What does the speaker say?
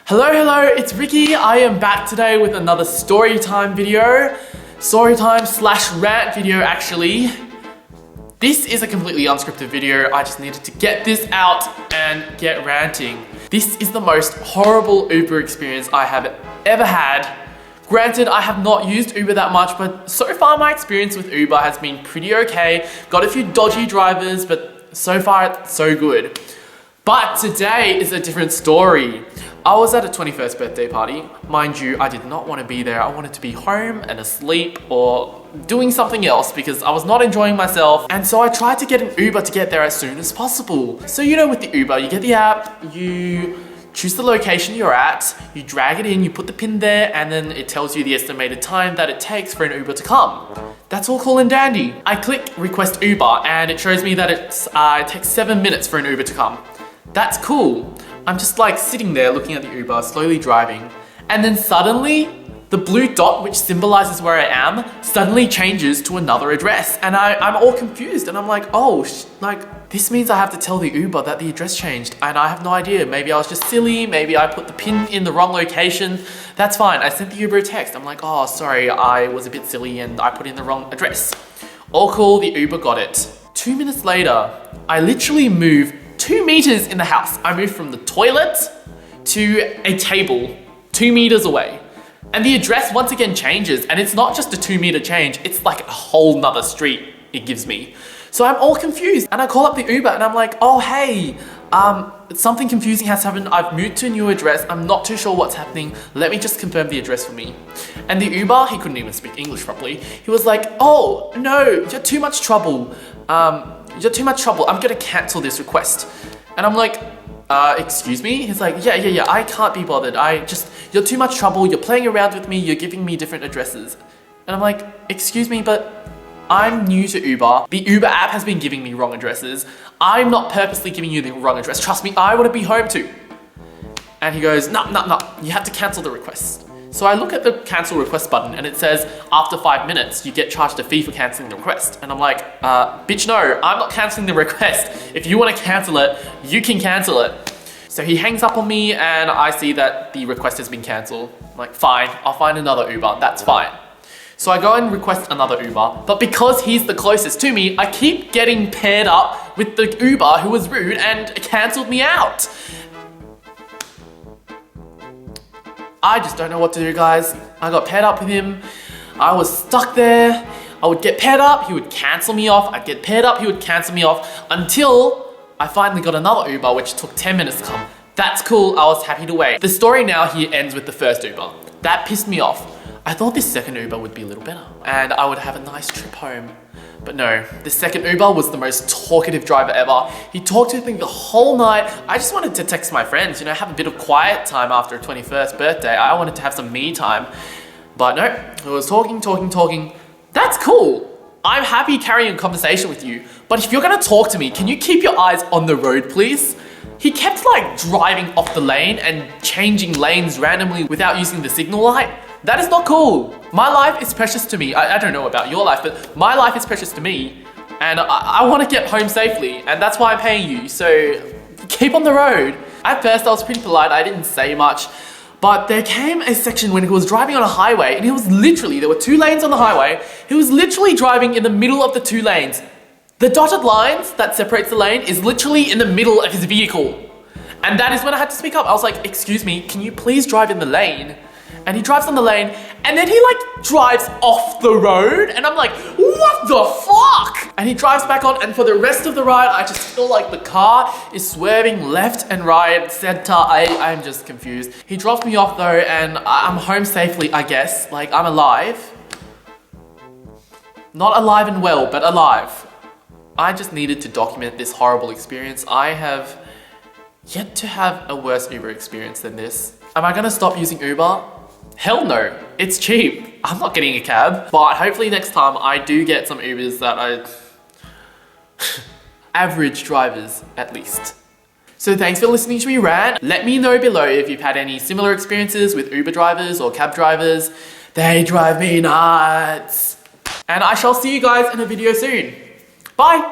Hello, it's Ricky. I am back today with another storytime video. Storytime/rant video, actually. This is a completely unscripted video. I just needed to get this out and get ranting. This is the most horrible Uber experience I have ever had. Granted, I have not used Uber that much, but so far my experience with Uber has been pretty okay. Got a few dodgy drivers, but so far it's so good. But today is a different story. I was at a 21st birthday party. Mind you, I did not want to be there. I wanted to be home and asleep or doing something else because I was not enjoying myself. And so I tried to get an Uber to get there as soon as possible. So you know, with the Uber, you get the app, you choose the location you're at, you drag it in, you put the pin there, and then it tells you the estimated time that it takes for an Uber to come. That's all cool and dandy. I click request Uber and it shows me that it takes 7 minutes for an Uber to come. That's cool. I'm just like sitting there looking at the Uber, slowly driving. And then suddenly, the blue dot, which symbolizes where I am, suddenly changes to another address. And I'm all confused and I'm like, oh, this means I have to tell the Uber that the address changed. And I have no idea. Maybe I was just silly. Maybe I put the pin in the wrong location. That's fine. I sent the Uber a text. I'm like, oh, sorry, I was a bit silly and I put in the wrong address. All cool, the Uber got it. 2 minutes later, I literally moved 2 meters in the house. I moved from the toilet to a table 2 meters away. And the address once again changes, and it's not just a 2 meter change, it's like a whole nother street it gives me. So I'm all confused and I call up the Uber and I'm like, oh hey, something confusing has happened. I've moved to a new address. I'm not too sure what's happening. Let me just confirm the address for me. And the Uber, he couldn't even speak English properly. He was like, oh no, you're too much trouble. You're too much trouble. I'm gonna cancel this request. And I'm like, excuse me? He's like, yeah, I can't be bothered. You're too much trouble. You're playing around with me. You're giving me different addresses. And I'm like, excuse me, but I'm new to Uber. The Uber app has been giving me wrong addresses. I'm not purposely giving you the wrong address. Trust me, I want to be home too. And he goes, no, you have to cancel the request. So I look at the cancel request button and it says, after 5 minutes, you get charged a fee for canceling the request. And I'm like, bitch, no, I'm not canceling the request. If you want to cancel it, you can cancel it. So he hangs up on me and I see that the request has been canceled. I'm like, fine, I'll find another Uber, that's fine. So I go and request another Uber, but because he's the closest to me, I keep getting paired up with the Uber who was rude and canceled me out. I just don't know what to do, guys. I got paired up with him. I was stuck there. I would get paired up, he would cancel me off. I'd get paired up, he would cancel me off until I finally got another Uber, which took 10 minutes to come. That's cool, I was happy to wait. The story now here ends with the first Uber. That pissed me off. I thought this second Uber would be a little better and I would have a nice trip home. But no, the second Uber was the most talkative driver ever. He talked to me the whole night. I just wanted to text my friends, have a bit of quiet time after a 21st birthday. I wanted to have some me time. But no, it was talking. That's cool. I'm happy carrying a conversation with you. But if you're gonna talk to me, can you keep your eyes on the road, please? He kept driving off the lane and changing lanes randomly without using the signal light. That is not cool. My life is precious to me. I don't know about your life, but my life is precious to me. And I want to get home safely, and that's why I'm paying you, so keep on the road. At first, I was pretty polite. I didn't say much, but there came a section when he was driving on a highway, and there were 2 lanes on the highway. He was literally driving in the middle of the 2 lanes. The dotted lines that separates the lane is literally in the middle of his vehicle. And that is when I had to speak up. I was like, excuse me, can you please drive in the lane? And he drives on the lane, and then he drives off the road, and I'm like, what the fuck? And he drives back on, and for the rest of the ride, I just feel like the car is swerving left and right, center. I'm just confused. He drops me off though, and I'm home safely, I guess. I'm alive. Not alive and well, but alive. I just needed to document this horrible experience. I have yet to have a worse Uber experience than this. Am I gonna stop using Uber? Hell no, it's cheap. I'm not getting a cab, but hopefully next time I do get some Ubers that are average drivers at least. So thanks for listening to me rant. Let me know below if you've had any similar experiences with Uber drivers or cab drivers. They drive me nuts. And I shall see you guys in a video soon. Bye.